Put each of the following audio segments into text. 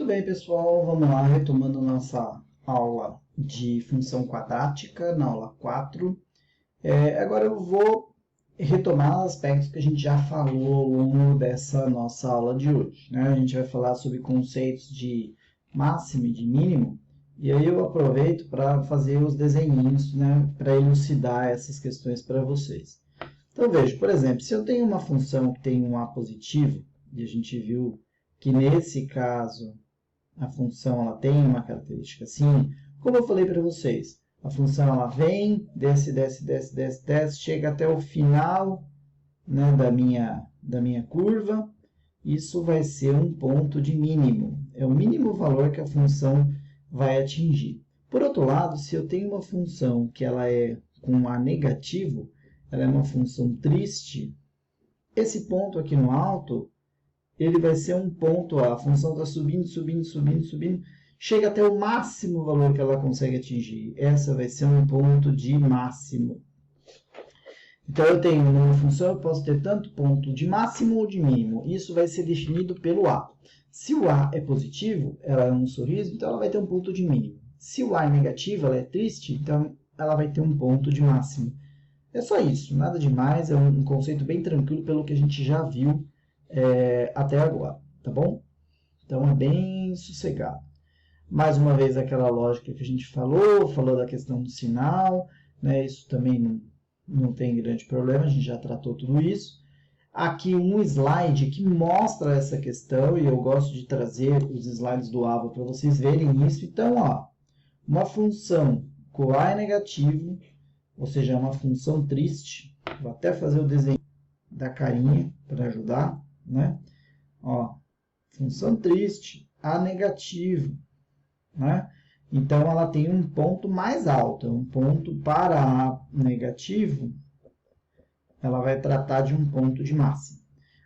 Muito bem, pessoal, vamos lá, retomando nossa aula de função quadrática, na aula 4. Agora eu vou retomar aspectos que a gente já falou ao longo dessa nossa aula de hoje, né? A gente vai falar sobre conceitos de máximo e de mínimo, e aí eu aproveito para fazer os desenhinhos, né, para elucidar essas questões para vocês. Então, veja, por exemplo, se eu tenho uma função que tem um a positivo, e a gente viu que nesse caso a função ela tem uma característica assim, como eu falei para vocês, a função ela vem, desce, chega até o final, né, da minha curva, isso vai ser um ponto de mínimo, é o mínimo valor que a função vai atingir. Por outro lado, se eu tenho uma função que ela é com a negativo, ela é uma função triste, esse ponto aqui no alto, ele vai ser um ponto, a função está subindo, chega até o máximo valor que ela consegue atingir. Essa vai ser um ponto de máximo. Então, eu tenho uma função, eu posso ter tanto ponto de máximo ou de mínimo. Isso vai ser definido pelo A. Se o A é positivo, ela é um sorriso, então ela vai ter um ponto de mínimo. Se o A é negativo, ela é triste, então ela vai ter um ponto de máximo. É só isso, nada demais, é um conceito bem tranquilo pelo que a gente já viu até agora, tá bom? Então é bem sossegado. Mais uma vez aquela lógica que a gente falou da questão do sinal, né? Isso também não tem grande problema, a gente já tratou tudo isso. Aqui um slide que mostra essa questão, e eu gosto de trazer os slides do AVA para vocês verem isso. Então, ó, uma função com A é negativo, ou seja, é uma função triste, vou até fazer o desenho da carinha para ajudar, né? Ó, função triste, A negativo, né? Então, ela tem um ponto mais alto, um ponto para A negativo, ela vai tratar de um ponto de máximo.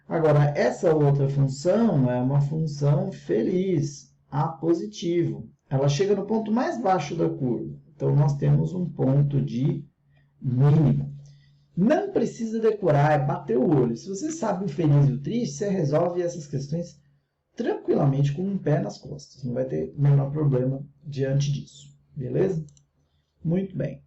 Agora, essa outra função é uma função feliz, A positivo. Ela chega no ponto mais baixo da curva. Então, nós temos um ponto de mínimo. Não precisa decorar, é bater o olho. Se você sabe o feliz e o triste, você resolve essas questões tranquilamente com um pé nas costas. Não vai ter o menor problema diante disso. Beleza? Muito bem.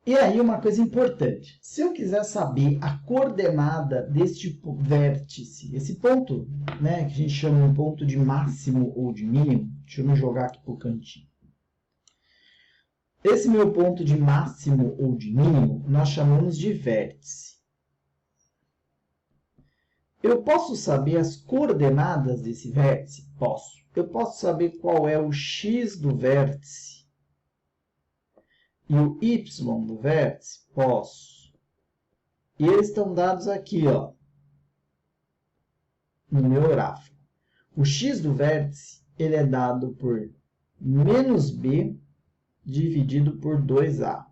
E aí uma coisa importante. Se eu quiser saber a coordenada deste vértice, esse ponto, né, que a gente chama de ponto de máximo ou de mínimo, deixa eu me jogar aqui para o cantinho. Esse meu ponto de máximo ou de mínimo, nós chamamos de vértice. Eu posso saber as coordenadas desse vértice? Posso. Eu posso saber qual é o x do vértice e o y do vértice? Posso. E eles estão dados aqui, ó, no meu gráfico. O x do vértice ele é dado por menos b dividido por 2a.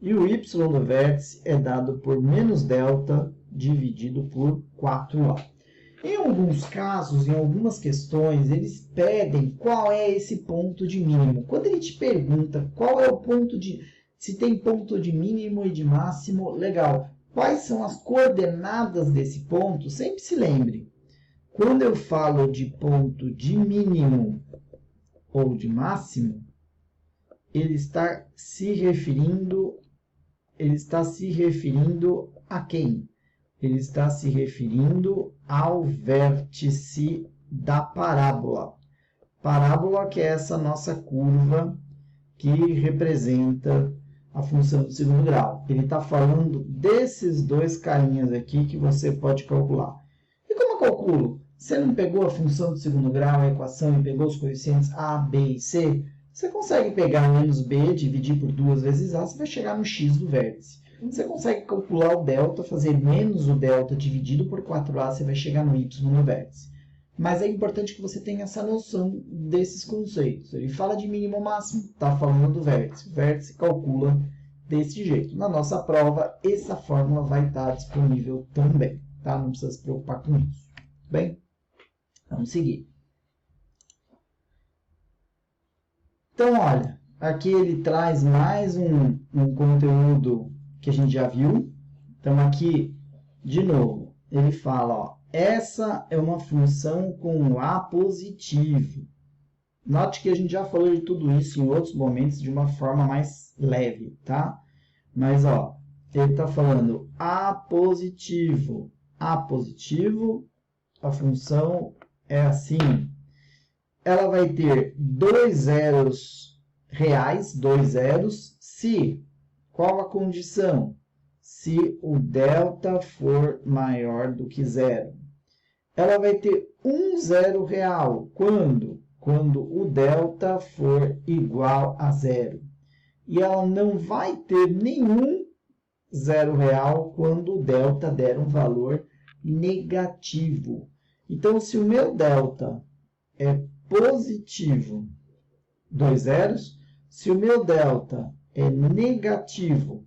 E o y do vértice é dado por menos delta dividido por 4a. Em alguns casos, em algumas questões, eles pedem qual é esse ponto de mínimo. Quando ele te pergunta qual é o ponto de... se tem ponto de mínimo e de máximo, legal. Quais são as coordenadas desse ponto? Sempre se lembre. Quando eu falo de ponto de mínimo ou de máximo, ele está se referindo a quem? Ele está se referindo ao vértice da parábola. Parábola que é essa nossa curva que representa a função do segundo grau. Ele está falando desses dois carinhas aqui que você pode calcular. E como eu calculo? Você não pegou a função do segundo grau, a equação, e pegou os coeficientes A, B e C? Você consegue pegar menos b, dividir por 2 vezes a, você vai chegar no x do vértice. Você consegue calcular o delta, fazer menos o delta dividido por 4a, você vai chegar no y no vértice. Mas é importante que você tenha essa noção desses conceitos. Ele fala de mínimo ou máximo, está falando do vértice. O vértice calcula desse jeito. Na nossa prova, essa fórmula vai estar disponível também. Tá? Não precisa se preocupar com isso. Bem, vamos seguir. Então, olha, aqui ele traz mais um conteúdo que a gente já viu. Então, aqui, de novo, ele fala, ó, essa é uma função com A positivo. Note que a gente já falou de tudo isso em outros momentos de uma forma mais leve, tá? Mas, ó, ele está falando A positivo. A positivo, a função é assim. Ela vai ter 2 zeros reais, 2 zeros, se, qual a condição? Se o delta for maior do que zero. Ela vai ter 1 zero real, quando? Quando o delta for igual a zero. E ela não vai ter nenhum zero real quando o delta der um valor negativo. Então, se o meu delta é positivo, 2 zeros, se o meu delta é negativo,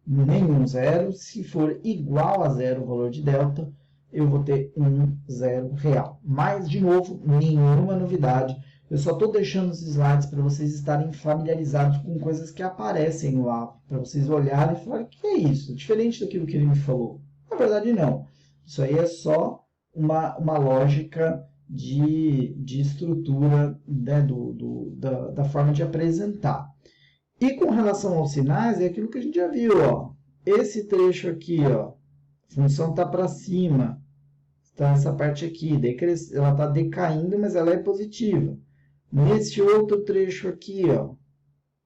nenhum zero, se for igual a zero o valor de delta, eu vou ter 1 zero real. Mas, de novo, nenhuma novidade. Eu só estou deixando os slides para vocês estarem familiarizados com coisas que aparecem no app, para vocês olharem e falarem, o que é isso? Diferente daquilo que ele me falou. Na verdade, não. Isso aí é só uma lógica de estrutura, né, da forma de apresentar. E com relação aos sinais, é aquilo que a gente já viu. Ó. Esse trecho aqui, ó, a função está para cima, está essa parte aqui, ela está decaindo, mas ela é positiva. Nesse outro trecho aqui, ó,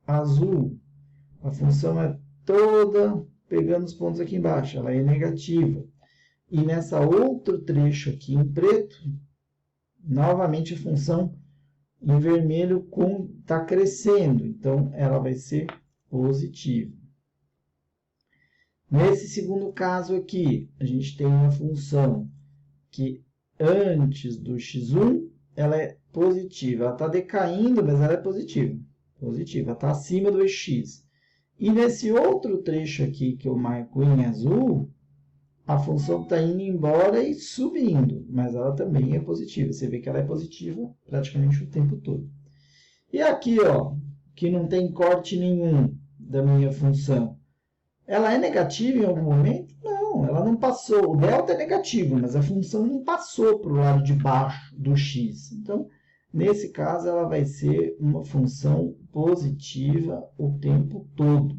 azul, a função é toda pegando os pontos aqui embaixo, ela é negativa. E nessa outro trecho aqui em preto, novamente a função em vermelho está crescendo, então ela vai ser positiva. Nesse segundo caso aqui, a gente tem uma função que antes do x1, ela é positiva. Ela está decaindo, mas ela é positiva. Positiva, está acima do x. E nesse outro trecho aqui que eu marco em azul, a função está indo embora e subindo, mas ela também é positiva. Você vê que ela é positiva praticamente o tempo todo. E aqui, ó, que não tem corte nenhum da minha função, ela é negativa em algum momento? Não, ela não passou. O delta é negativo, mas a função não passou para o lado de baixo do x. Então, nesse caso, ela vai ser uma função positiva o tempo todo.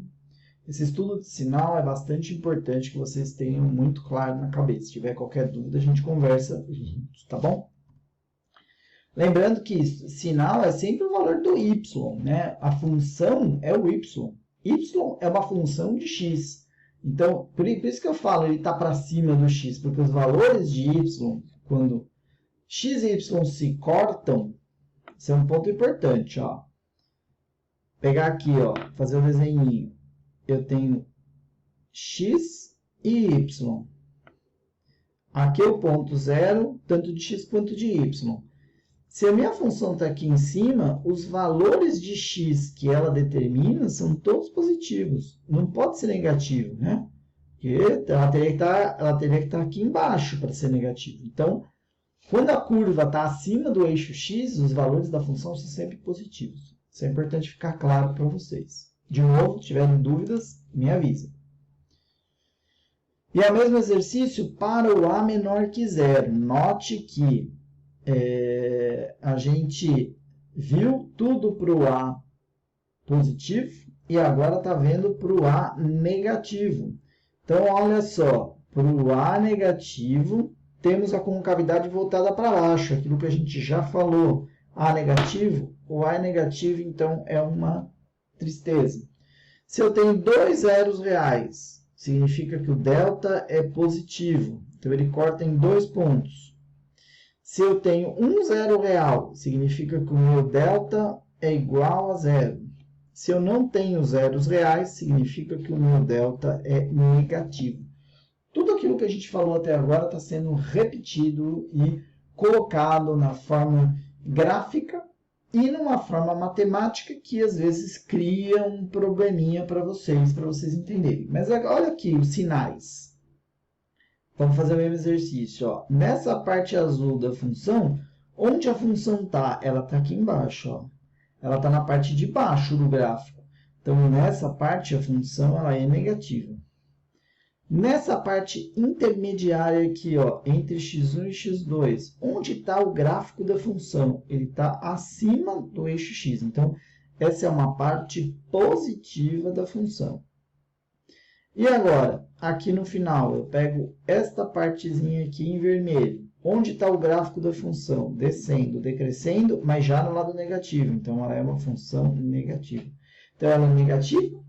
Esse estudo de sinal é bastante importante que vocês tenham muito claro na cabeça. Se tiver qualquer dúvida, a gente conversa juntos, tá bom? Lembrando que sinal é sempre o valor do y, né? A função é o y. Y é uma função de x. Então, por isso que eu falo, ele está para cima do x, porque os valores de y, quando x e y se cortam, isso é um ponto importante, ó. Pegar aqui, ó, fazer o desenho. Eu tenho x e y. Aqui é o ponto zero, tanto de x quanto de y. Se a minha função está aqui em cima, os valores de x que ela determina são todos positivos. Não pode ser negativo, né? Porque ela teria que estar aqui embaixo para ser negativo. Então, quando a curva está acima do eixo x, os valores da função são sempre positivos. Isso é importante ficar claro para vocês. De novo, se tiverem dúvidas, me avisa. E é o mesmo exercício para o a menor que zero. Note que a gente viu tudo para o a positivo e agora está vendo para o a negativo. Então, olha só, para o a negativo, temos a concavidade voltada para baixo, aquilo que a gente já falou. A negativo, o a é negativo, então é uma tristeza. Se eu tenho 2 zeros reais, significa que o delta é positivo. Então, ele corta em 2 pontos. Se eu tenho 1 zero real, significa que o meu delta é igual a zero. Se eu não tenho zeros reais, significa que o meu delta é negativo. Tudo aquilo que a gente falou até agora está sendo repetido e colocado na forma gráfica e numa forma matemática que às vezes cria um probleminha para vocês entenderem. Mas olha aqui os sinais. Vamos fazer o mesmo exercício. Ó. Nessa parte azul da função, onde a função está? Ela está aqui embaixo. Ó. Ela está na parte de baixo do gráfico. Então, nessa parte, a função ela é negativa. Nessa parte intermediária aqui, ó, entre x1 e x2, onde está o gráfico da função? Ele está acima do eixo x. Então, essa é uma parte positiva da função. E agora, aqui no final, eu pego esta partezinha aqui em vermelho. Onde está o gráfico da função? Descendo, decrescendo, mas já no lado negativo. Então, ela é uma função negativa. Então, ela é negativa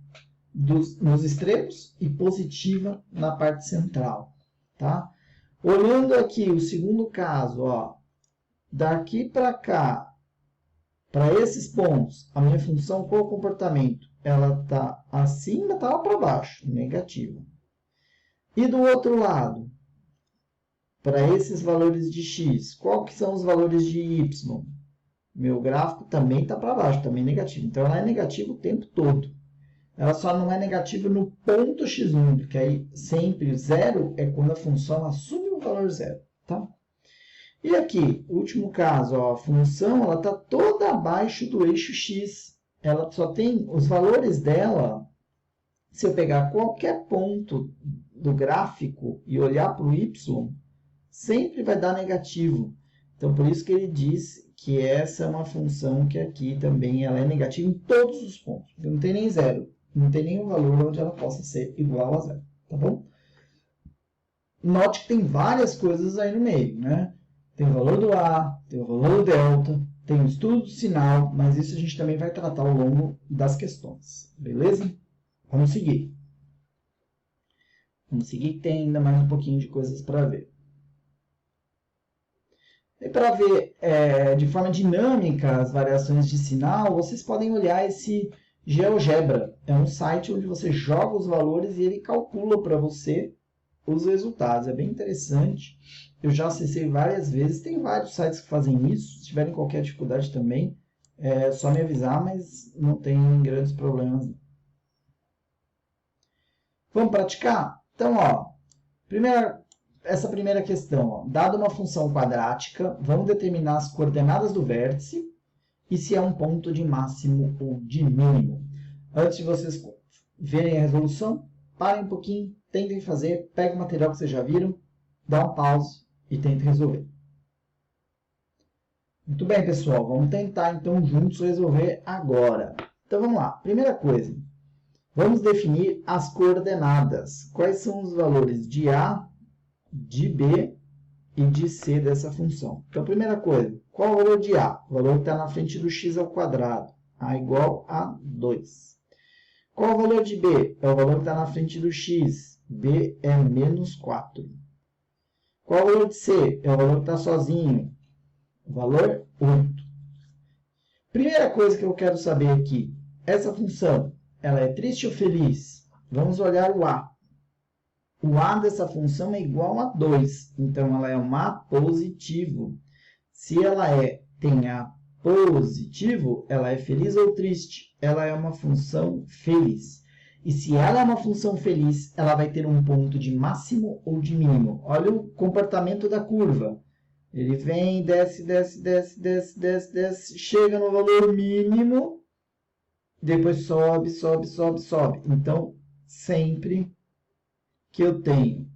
nos extremos e positiva na parte central. Tá? Olhando aqui o segundo caso, ó, daqui para cá, para esses pontos, a minha função, qual é o comportamento? Ela está acima, está lá para baixo, negativa. E do outro lado, para esses valores de x, qual que são os valores de y? Meu gráfico também está para baixo, também negativo. Então, ela é negativa o tempo todo. Ela só não é negativa no ponto x1, porque aí sempre zero é quando a função assume o valor zero. Tá? E aqui, último caso, ó, a função está toda abaixo do eixo x. Ela só tem os valores dela, se eu pegar qualquer ponto do gráfico e olhar para o y, sempre vai dar negativo. Então, por isso que ele diz que essa é uma função que aqui também ela é negativa em todos os pontos. Não tem nem zero. Não tem nenhum valor onde ela possa ser igual a zero. Tá bom? Note que tem várias coisas aí no meio, né? Tem o valor do A, tem o valor do delta, tem o estudo do sinal, mas isso a gente também vai tratar ao longo das questões. Beleza? Vamos seguir. Vamos seguir que tem ainda mais um pouquinho de coisas para ver. E para ver de forma dinâmica as variações de sinal, vocês podem olhar esse GeoGebra. É um site onde você joga os valores e ele calcula para você os resultados. É bem interessante. Eu já acessei várias vezes. Tem vários sites que fazem isso. Se tiverem qualquer dificuldade também, é só me avisar, mas não tem grandes problemas. Vamos praticar? Então, ó, essa primeira questão, ó, dada uma função quadrática, vamos determinar as coordenadas do vértice e se é um ponto de máximo ou de mínimo. Antes de vocês verem a resolução, parem um pouquinho, tentem fazer, peguem o material que vocês já viram, dá um pause e tentem resolver. Muito bem, pessoal, vamos tentar então juntos resolver agora. Então vamos lá, primeira coisa, vamos definir as coordenadas. Quais são os valores de A, de B e de C dessa função? Então, primeira coisa, qual é o valor de A? O valor que está na frente do x ao quadrado. A igual a 2. Qual é o valor de B? É o valor que está na frente do x. B é menos 4. Qual é o valor de C? É o valor que está sozinho. O valor 8. Primeira coisa que eu quero saber aqui. Essa função, ela é triste ou feliz? Vamos olhar o A. O A dessa função é igual a 2. Então, ela é um A positivo. Se ela tem A positivo, ela é feliz ou triste? Ela é uma função feliz. E se ela é uma função feliz, ela vai ter um ponto de máximo ou de mínimo. Olha o comportamento da curva. Ele vem, desce, desce, desce, desce, desce, desce, chega no valor mínimo, depois sobe, sobe, sobe, sobe. Então, sempre que eu tenho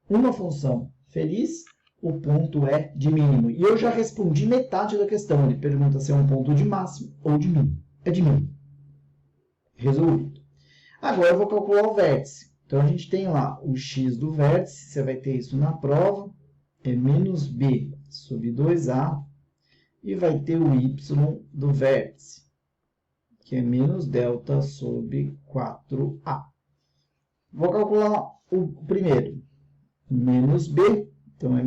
uma função feliz, o ponto é de mínimo. E eu já respondi metade da questão. Ele pergunta se é um ponto de máximo ou de mínimo. É de mínimo. Resolvido. Agora eu vou calcular o vértice. Então, a gente tem lá o x do vértice. Você vai ter isso na prova. É menos b sobre 2a. E vai ter o y do vértice, que é menos delta sobre 4a. Vou calcular o primeiro. Menos b. Então, é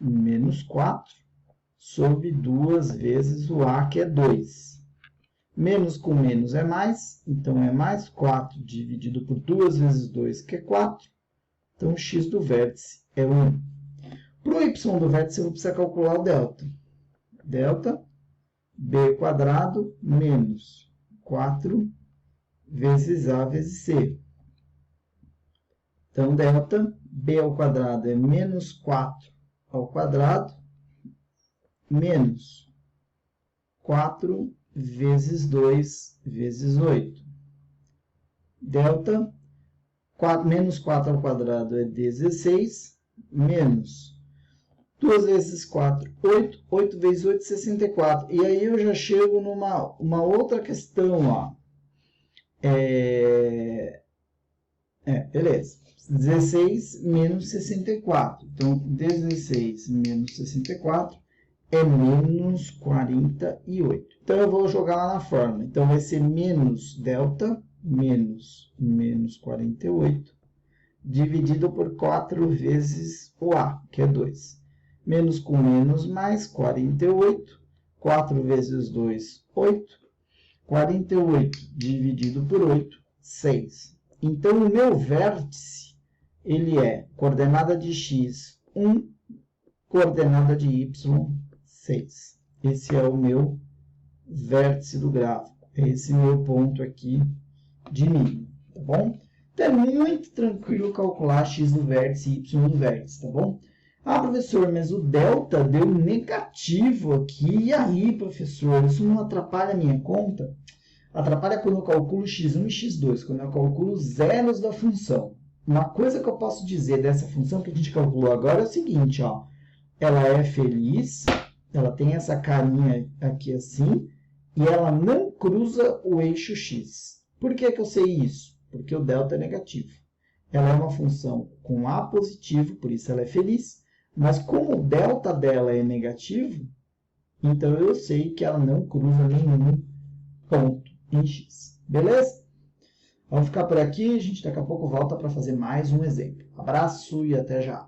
menos 4 sobre 2 vezes o a, que é 2. Menos com menos é mais, então é mais 4 dividido por 2 vezes 2, que é 4. Então, o x do vértice é 1. Para o y do vértice, eu vou precisar calcular o delta. Delta, b quadrado menos 4 vezes a vezes c. Então, delta, b ao quadrado é menos 4 ao quadrado, menos 4 vezes 2 vezes 8. Delta, menos 4 ao quadrado é 16, menos 2 vezes 4, 8. 8 vezes 8, 64. E aí eu já chego numa outra questão, ó. Beleza. 16 menos 64. Então, 16 menos 64 é menos 48. Então, eu vou jogar lá na fórmula. Então, vai ser menos delta, menos 48, dividido por 4 vezes o A, que é 2. Menos com menos, mais 48. 4 vezes 2, 8. 48 dividido por 8, 6. Então, o meu vértice, ele é coordenada de x, 1, coordenada de y, 6. Esse é o meu vértice do gráfico. Esse meu ponto aqui de mínimo, tá bom? Então, é muito tranquilo calcular x do vértice e y do vértice, tá bom? Ah, professor, mas o delta deu negativo aqui. E aí, professor, isso não atrapalha a minha conta? Atrapalha quando eu calculo x1 e x2, quando eu calculo zeros da função. Uma coisa que eu posso dizer dessa função que a gente calculou agora é o seguinte, ó. Ela é feliz, ela tem essa carinha aqui assim, e ela não cruza o eixo x. Por que que eu sei isso? Porque o delta é negativo. Ela é uma função com a positivo, por isso ela é feliz, mas como o delta dela é negativo, então eu sei que ela não cruza nenhum ponto em x. Beleza? Vamos ficar por aqui, a gente daqui a pouco volta para fazer mais um exemplo. Abraço e até já!